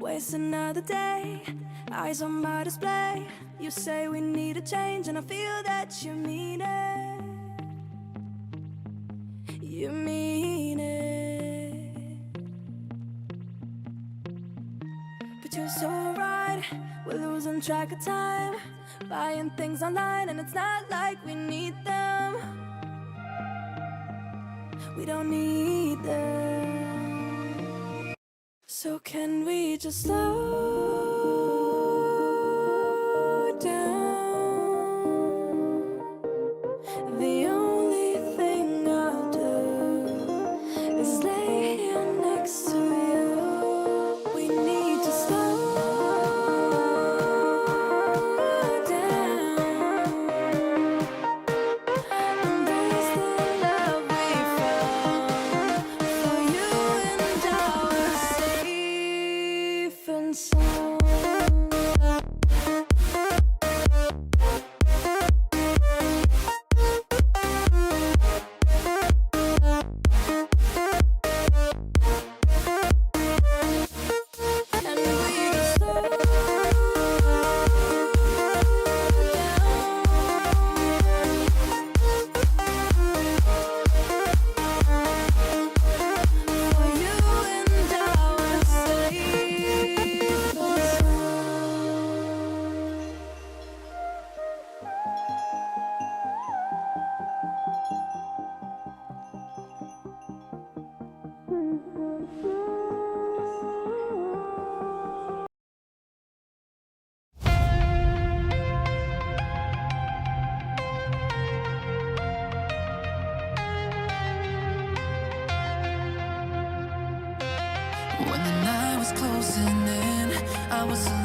Waste another day, eyes on my display. You say we need a change, and I feel that you mean it. You mean it. But you're so right, we're losing track of time, buying things online, and it's not like we need them. We don't need them. So can we just slow down? The only thing I'll do is lay here next to you. We need to slow down. Embrace the love we found. For you and I were safe and sound. And we just slow down. For you and I were safe and When the night was closing in, I was alone.